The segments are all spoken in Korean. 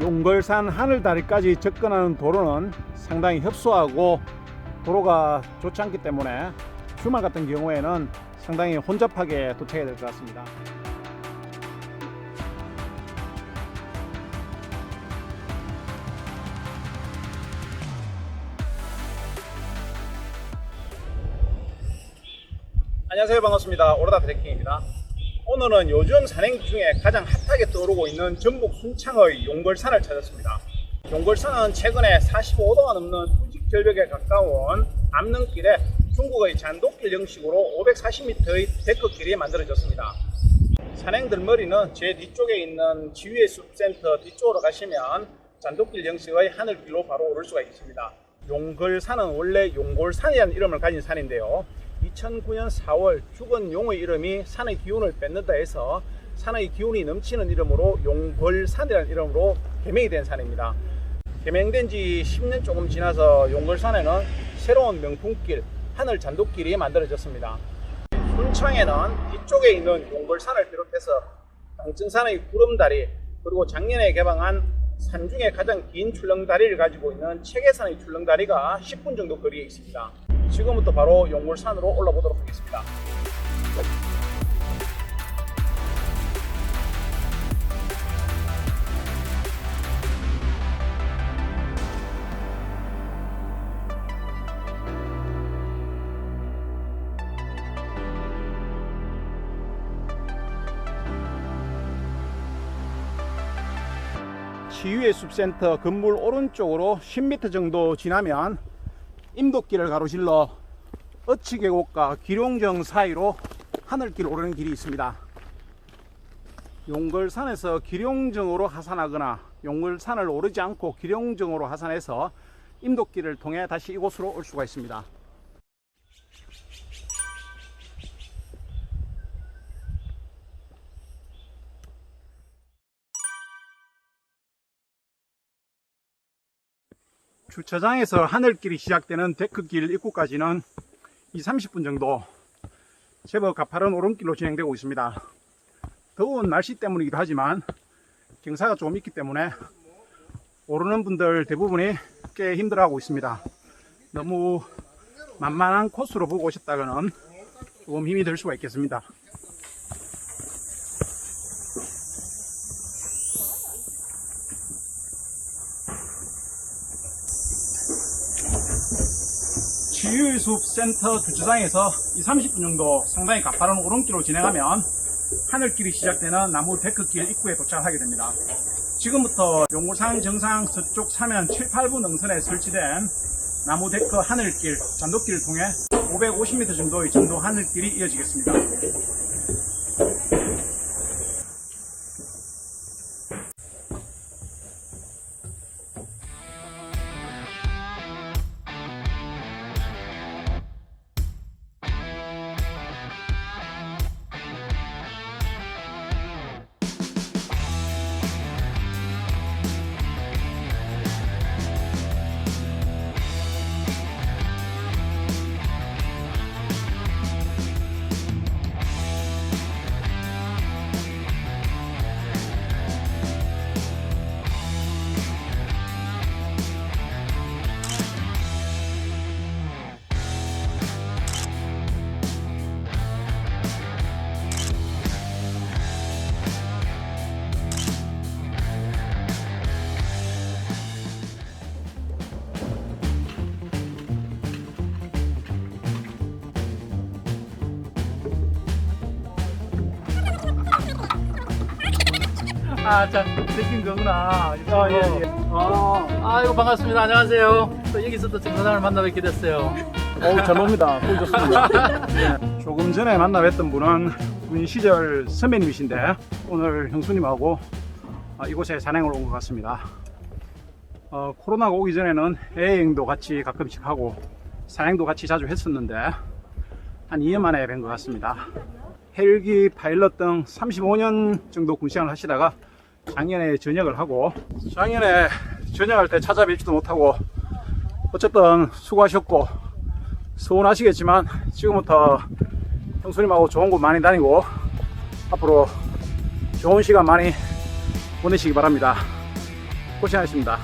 용걸산 하늘다리까지 접근하는 도로는 상당히 협소하고 도로가 좋지 않기 때문에 주말 같은 경우에는 상당히 혼잡하게 도착해야 될 것 같습니다. 안녕하세요, 반갑습니다. 오로다 트레킹입니다. 오늘은 요즘 산행 중에 가장 핫하게 떠오르고 있는 전북 순창의 용걸산을 찾았습니다. 용걸산은 최근에 45도가 넘는 수직 절벽에 가까운 암릉길에 중국의 잔도길 형식으로 540m의 데크길이 만들어졌습니다. 산행 들머리는 제 뒤쪽에 있는 지휘의 숲센터 뒤쪽으로 가시면 잔도길 형식의 하늘길로 바로 오를 수가 있습니다. 용걸산은 원래 용골산이라는 이름을 가진 산인데요. 2009년 4월 죽은 용의 이름이 산의 기운을 뺏는다 해서 산의 기운이 넘치는 이름으로 용걸산이라는 이름으로 개명이 된 산입니다. 개명된 지 10년 조금 지나서 용걸산에는 새로운 명품길 하늘 잔도길이 만들어졌습니다. 순창에는 뒤쪽에 있는 용걸산을 비롯해서 당천산의 구름다리, 그리고 작년에 개방한 산 중에 가장 긴 출렁다리를 가지고 있는 체계산의 출렁다리가 10분 정도 거리에 있습니다. 지금부터 바로 용걸산으로 올라보도록 하겠습니다. 지휘의 숲센터 건물 오른쪽으로 10m 정도 지나면 임도길을 가로질러 어치계곡과 기룡정 사이로 하늘길 오르는 길이 있습니다. 용걸산에서 기룡정으로 하산하거나 용걸산을 오르지 않고 기룡정으로 하산해서 임도길을 통해 다시 이곳으로 올 수가 있습니다. 주차장에서 하늘길이 시작되는 데크길 입구까지는 30분 정도 제법 가파른 오름길로 진행되고 있습니다. 더운 날씨 때문이기도 하지만 경사가 조금 있기 때문에 오르는 분들 대부분이 꽤 힘들어하고 있습니다. 너무 만만한 코스로 보고 오셨다가는 조금 힘이 들 수가 있겠습니다. 지휘숲센터 주차장에서 30분 정도 상당히 가파른 오름길로 진행하면 하늘길이 시작되는 나무 데크길 입구에 도착하게 됩니다. 지금부터 용걸산 정상 서쪽 사면 7, 8분 능선에 설치된 나무 데크 하늘길, 잔도길을 통해 550m 정도의 전도 하늘길이 이어지겠습니다. 자, 느낀 거구나. 예. 아이고, 반갑습니다. 안녕하세요. 또 여기서 또 정상을 만나 뵙게 됐어요. 잘 봅니다. 보기 좋습니다. 네. 조금 전에 만나 뵀던 분은 군 시절 선배님이신데 오늘 형수님하고 이곳에 산행을 온 것 같습니다. 코로나가 오기 전에는 여행도 같이 가끔씩 하고 산행도 같이 자주 했었는데 한 2년 만에 뵌 것 같습니다. 헬기 파일럿 등 35년 정도 군생활을 하시다가 작년에 전역을 하고, 작년에 전역할 때 찾아뵙지도 못하고 어쨌든 수고하셨고, 서운하시겠지만 지금부터 형수님하고 좋은 곳 많이 다니고 앞으로 좋은 시간 많이 보내시기 바랍니다. 고생하셨습니다.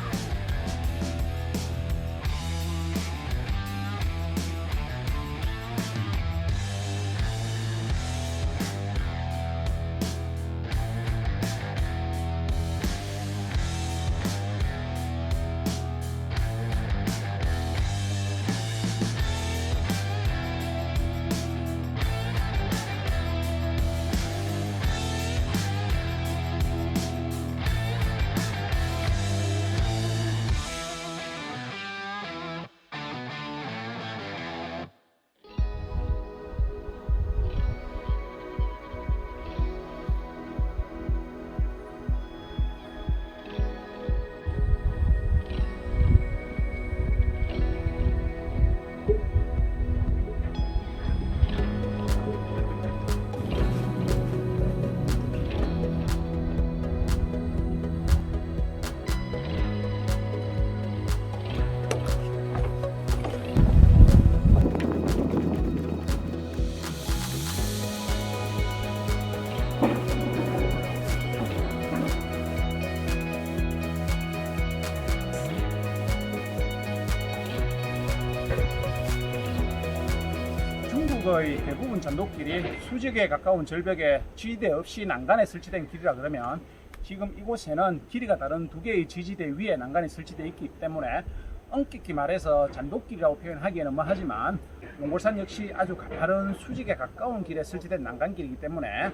중국의 대부분 잔도길이 수직에 가까운 절벽에 지지대 없이 난간에 설치된 길이라 그러면 지금 이곳에는 길이가 다른 두 개의 지지대 위에 난간이 설치되어 있기 때문에 엄격히 말해서 잔도길이라고 표현하기에는 뭐하지만 용골산 역시 아주 가파른 수직에 가까운 길에 설치된 난간길이기 때문에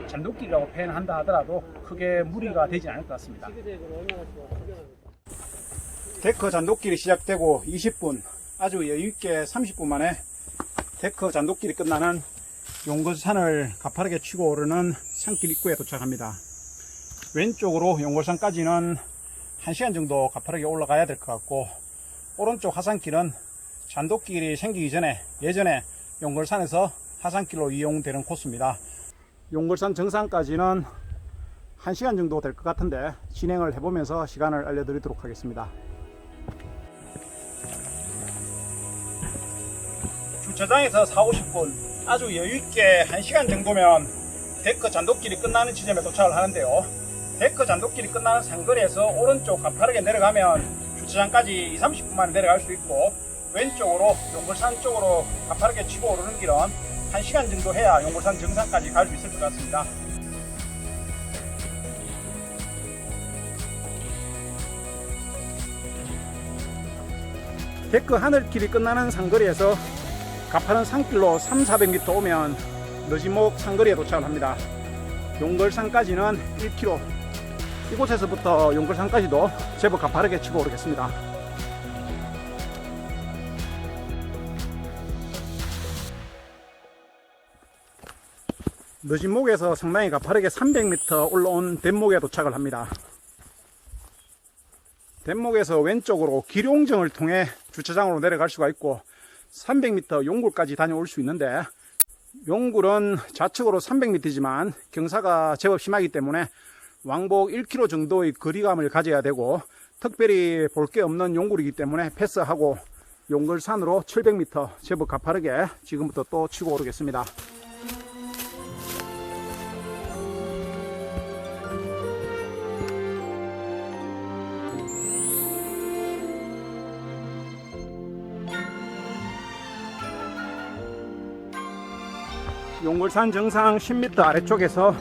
잔도길이라고 표현한다 하더라도 크게 무리가 되지 않을 것 같습니다. 데크 잔도길이 시작되고 20분, 아주 여유있게 30분 만에 데크 잔도길이 끝나는 용골산을 가파르게 치고 오르는 산길 입구에 도착합니다. 왼쪽으로 용골산까지는 1시간 정도 가파르게 올라가야 될 것 같고, 오른쪽 하산길은 잔도길이 생기기 전에 예전에 용골산에서 하산길로 이용되는 코스입니다. 용골산 정상까지는 1시간 정도 될 것 같은데 진행을 해보면서 시간을 알려드리도록 하겠습니다. 주차장에서 4-50분, 아주 여유있게 1시간 정도면 데크 잔도길이 끝나는 지점에 도착을 하는데요. 데크 잔도길이 끝나는 상거리에서 오른쪽 가파르게 내려가면 주차장까지 2-30분 만에 내려갈 수 있고, 왼쪽으로 용골산 쪽으로 가파르게 치고 오르는 길은 1시간 정도 해야 용골산 정상까지 갈 수 있을 것 같습니다. 데크 하늘길이 끝나는 상거리에서 가파른 산길로 300-400m 오면 너지목 상거리에 도착을 합니다. 용걸산까지는 1km, 이곳에서부터 용걸산까지도 제법 가파르게 치고 오르겠습니다. 너지목에서 상당히 가파르게 300m 올라온 댄목에 도착을 합니다. 댄목에서 왼쪽으로 기룡정을 통해 주차장으로 내려갈 수가 있고 300m 용굴까지 다녀올 수 있는데, 용굴은 좌측으로 300m이지만 경사가 제법 심하기 때문에 왕복 1km 정도의 거리감을 가져야 되고, 특별히 볼 게 없는 용굴이기 때문에 패스하고 용굴산으로 700m 제법 가파르게 지금부터 또 치고 오르겠습니다. 용골산 정상 10m 아래쪽에서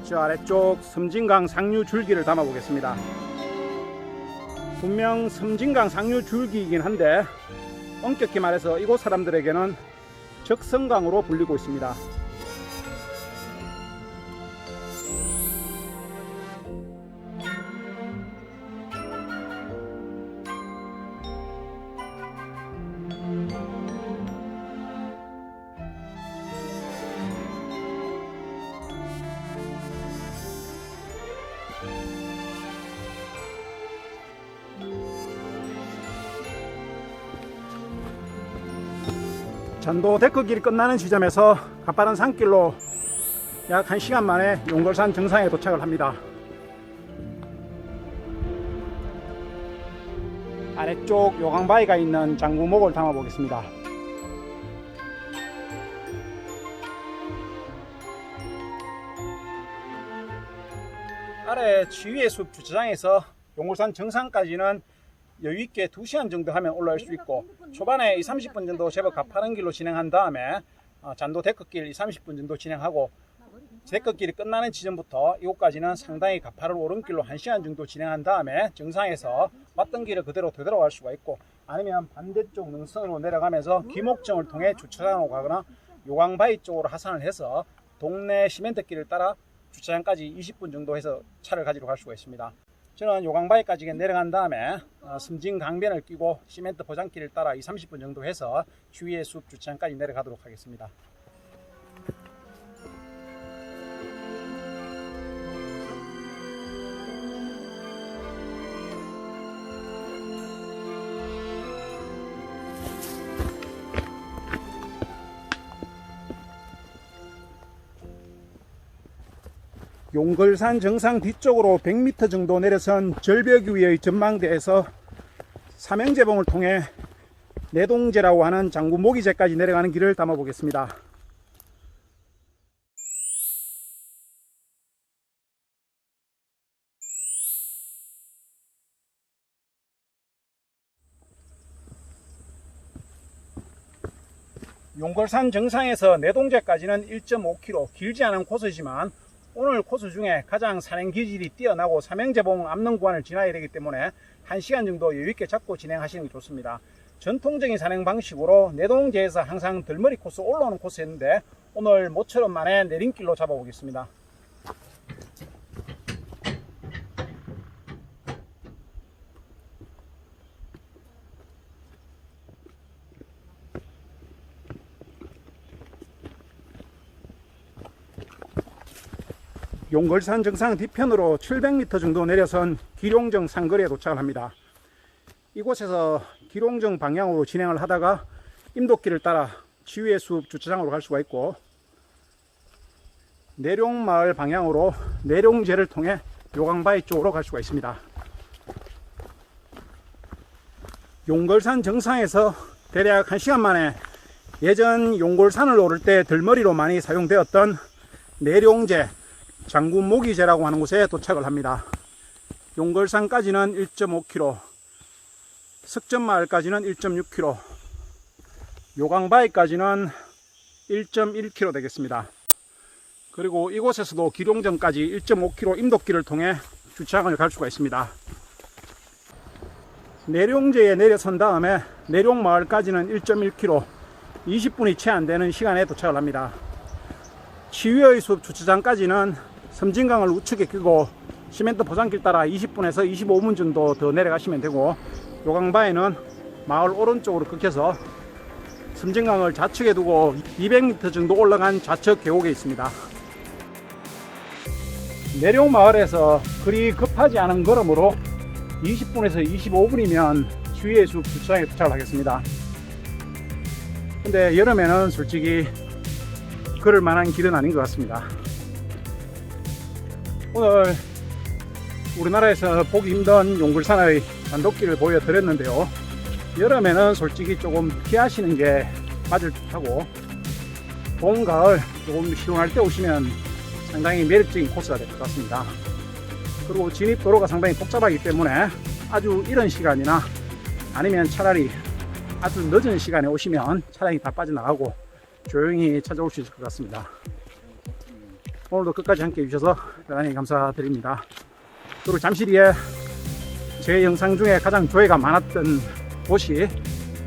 저 아래쪽 섬진강 상류 줄기를 담아 보겠습니다. 분명 섬진강 상류 줄기이긴 한데 엄격히 말해서 이곳 사람들에게는 적성강으로 불리고 있습니다. 잔도 데크길이 끝나는 지점에서 가파른 산길로 약 1시간 만에 용골산 정상에 도착을 합니다. 아래쪽 요강바위가 있는 장구목을 담아 보겠습니다. 아래 지위의 숲 주차장에서 용골산 정상까지는 여유있게 2시간 정도 하면 올라올 수 있고, 초반에 30분 정도 제법 가파른 길로 진행한 다음에 잔도 데크길 30분 정도 진행하고, 데크길이 끝나는 지점부터 이곳까지는 상당히 가파른 오른길로 1시간 정도 진행한 다음에 정상에서 왔던 길을 그대로 되돌아갈 수가 있고, 아니면 반대쪽 능선으로 내려가면서 귀목정을 통해 주차장으로 가거나 요강바위 쪽으로 하산을 해서 동네 시멘트길을 따라 주차장까지 20분 정도 해서 차를 가지러 갈 수가 있습니다. 저는 요강바위까지 내려간 다음에 섬진 강변을 끼고 시멘트 포장길을 따라 30분 정도 해서 주위의 숲 주차장까지 내려가도록 하겠습니다. 용걸산 정상 뒤쪽으로 100m 정도 내려선 절벽 위의 전망대에서 삼형제봉을 통해 내동제라고 하는 장구 모기제까지 내려가는 길을 담아 보겠습니다. 용걸산 정상에서 내동제까지는 1.5km, 길지 않은 코스지만 오늘 코스 중에 가장 산행 기질이 뛰어나고 삼형제봉 암릉 구간을 지나야 되기 때문에 1시간 정도 여유있게 잡고 진행하시는 게 좋습니다. 전통적인 산행 방식으로 내동제에서 항상 덜머리 코스 올라오는 코스였는데 오늘 모처럼 만에 내림길로 잡아보겠습니다. 용걸산 정상 뒤편으로 700m 정도 내려선 기룡정 상거리에 도착을 합니다. 이곳에서 기룡정 방향으로 진행을 하다가 임도길을 따라 치유의 숲 주차장으로 갈 수가 있고, 내룡마을 방향으로 내룡제를 통해 요강바위 쪽으로 갈 수가 있습니다. 용걸산 정상에서 대략 1시간 만에 예전 용골산을 오를 때 들머리로 많이 사용되었던 내룡제 장구 모기제라고 하는 곳에 도착을 합니다. 용걸산까지는 1.5km, 석전마을까지는 1.6km, 요강바위까지는 1.1km 되겠습니다. 그리고 이곳에서도 기룡정까지 1.5km 임도길을 통해 주차장을 갈 수가 있습니다. 내룡제에 내려선 다음에 내룡마을까지는 1.1km, 20분이 채 안되는 시간에 도착을 합니다. 치유의 숲 주차장까지는 섬진강을 우측에 끼고 시멘트 포장길 따라 20분에서 25분 정도 더 내려가시면 되고, 요강바위는 마을 오른쪽으로 끊겨서 섬진강을 좌측에 두고 200m 정도 올라간 좌측 계곡에 있습니다. 내룡마을에서 그리 급하지 않은 걸음으로 20분에서 25분이면 치유의 숲 주차장에 도착을 하겠습니다. 근데 여름에는 솔직히 걸을 만한 길은 아닌 것 같습니다. 오늘 우리나라에서 보기 힘든 용굴산의 단독길을 보여드렸는데요. 여름에는 솔직히 조금 피하시는 게 맞을 듯하고, 봄, 가을 조금 시원할 때 오시면 상당히 매력적인 코스가 될 것 같습니다. 그리고 진입도로가 상당히 복잡하기 때문에 아주 이른 시간이나 아니면 차라리 아주 늦은 시간에 오시면 차량이 다 빠져나가고 조용히 찾아올 수 있을 것 같습니다. 오늘도 끝까지 함께 해주셔서 대단히 감사드립니다. 그리고 잠시 뒤에 제 영상 중에 가장 조회가 많았던 곳이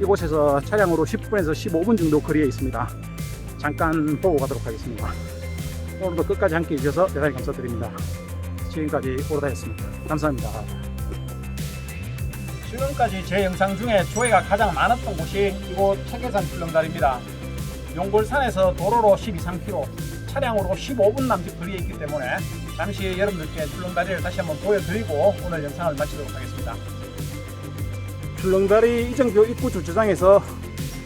이곳에서 차량으로 10분에서 15분 정도 거리에 있습니다. 잠깐 보고 가도록 하겠습니다. 오늘도 끝까지 함께 해주셔서 대단히 감사드립니다. 지금까지 오로다였습니다. 감사합니다. 지금까지 제 영상 중에 조회가 가장 많았던 곳이 이곳 청계산 출렁다리입니다. 용골산에서 도로로 12~13km, 차량으로 15분 남짓 거리에 있기 때문에 잠시 여러분들께 출렁다리를 다시 한번 보여드리고 오늘 영상을 마치도록 하겠습니다. 출렁다리 이정표 입구 주차장에서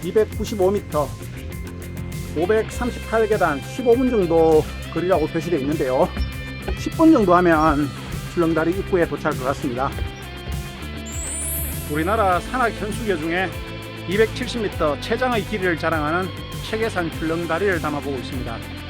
295m, 538계단 15분 정도 거리라고 표시되어 있는데요. 10분 정도 하면 출렁다리 입구에 도착할 것 같습니다. 우리나라 산악 현수교 중에 270m 최장의 길이를 자랑하는 청계산 출렁다리를 담아보고 있습니다.